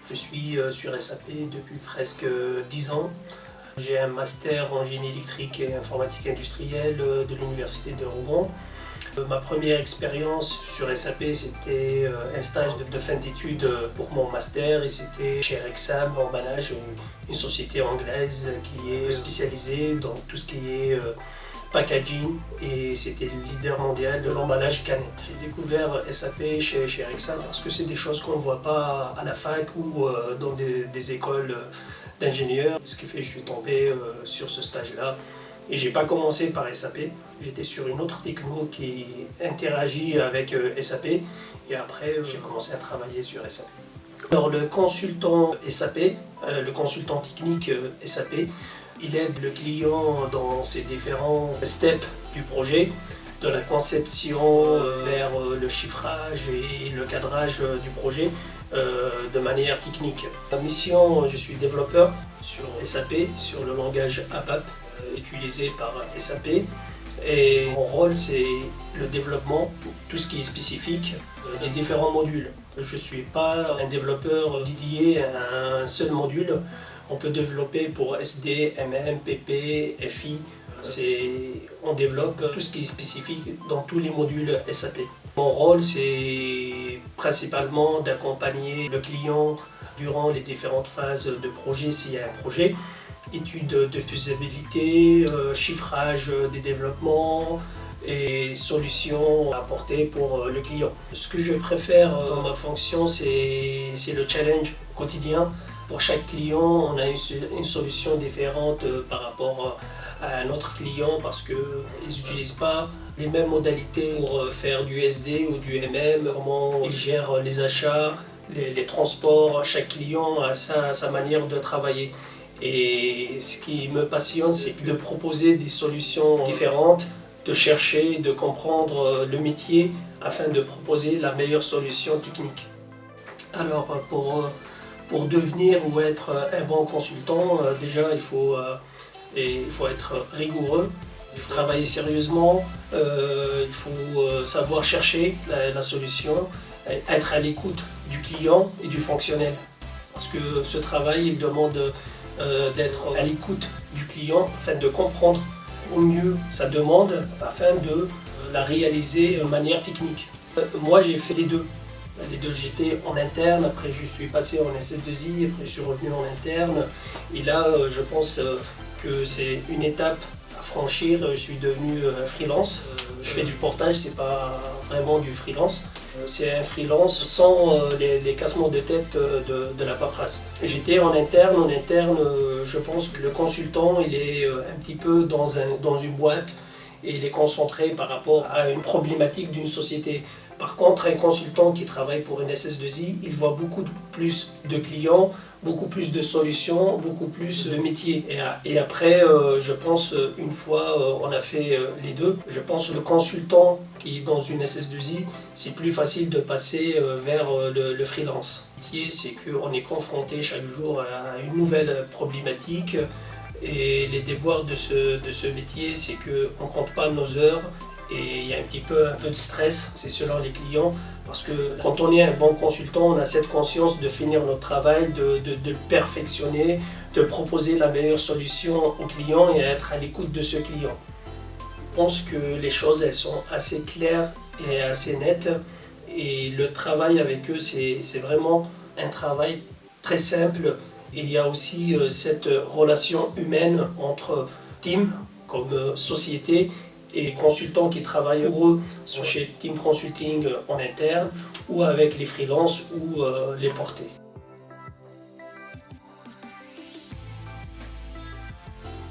Je suis sur SAP depuis presque 10 ans. J'ai un master en génie électrique et informatique industrielle de l'université de Rouen. Ma première expérience sur SAP, c'était un stage de fin d'études pour mon master et c'était chez Rexam Emballage, une société anglaise qui est spécialisée dans tout ce qui est packaging et c'était le leader mondial de l'emballage canette. J'ai découvert SAP chez Rexam parce que c'est des choses qu'on ne voit pas à la fac ou dans des écoles d'ingénieurs, ce qui fait que je suis tombé sur ce stage-là. Et j'ai pas commencé par SAP, j'étais sur une autre techno qui interagit avec SAP et après j'ai commencé à travailler sur SAP. Alors le consultant SAP, le consultant technique SAP, il aide le client dans ses différents steps du projet, de la conception vers le chiffrage et le cadrage du projet de manière technique. La mission, je suis développeur sur SAP, sur le langage ABAP utilisé par SAP et mon rôle c'est le développement, tout ce qui est spécifique des différents modules. Je ne suis pas un développeur dédié à un seul module. On peut développer pour SD, MM, PP, FI. On développe tout ce qui est spécifique dans tous les modules SAP. Mon rôle, c'est principalement d'accompagner le client durant les différentes phases de projet s'il y a un projet. Étude de faisabilité, chiffrage des développements et solutions apportées pour le client. Ce que je préfère dans ma fonction, c'est le challenge quotidien. Pour chaque client, on a une solution différente par rapport à un autre client parce qu'ils n'utilisent pas les mêmes modalités pour faire du SD ou du MM, comment ils gèrent les achats, les transports. Chaque client a sa manière de travailler. Et ce qui me passionne, c'est de proposer des solutions différentes, de chercher, de comprendre le métier afin de proposer la meilleure solution technique. Alors pour devenir ou être un bon consultant, déjà il faut être rigoureux, il faut travailler sérieusement, il faut savoir chercher la solution, être à l'écoute du client et du fonctionnel. Parce que ce travail il demande d'être à l'écoute du client afin de comprendre au mieux sa demande afin de la réaliser de manière technique. Moi j'ai fait les deux. J'étais en interne, après je suis passé en SS2I, après je suis revenu en interne et là je pense que c'est une étape à franchir. Je suis devenu freelance. Je fais du portage, c'est pas vraiment du freelance. C'est un freelance sans les cassements de tête de la paperasse. J'étais en interne, je pense que le consultant il est un petit peu dans une boîte et il est concentré par rapport à une problématique d'une société. Par contre, un consultant qui travaille pour une SS2I, il voit beaucoup plus de clients, beaucoup plus de solutions, beaucoup plus de métiers. Et après, je pense, une fois on a fait les deux, je pense que le consultant qui est dans une SS2I, c'est plus facile de passer vers le freelance. Le métier, c'est qu'on est confronté chaque jour à une nouvelle problématique. Et les déboires de ce métier, c'est qu'on ne compte pas nos heures et il y a un peu de stress, c'est selon les clients, parce que quand on est un bon consultant, on a cette conscience de finir notre travail, de le perfectionner, de proposer la meilleure solution au client et être à l'écoute de ce client. Je pense que les choses elles sont assez claires et assez nettes et le travail avec eux, c'est vraiment un travail très simple. Et il y a aussi cette relation humaine entre team comme société et consultants qui travaillent pour eux, sont chez Team Consulting en interne ou avec les freelances ou les portés.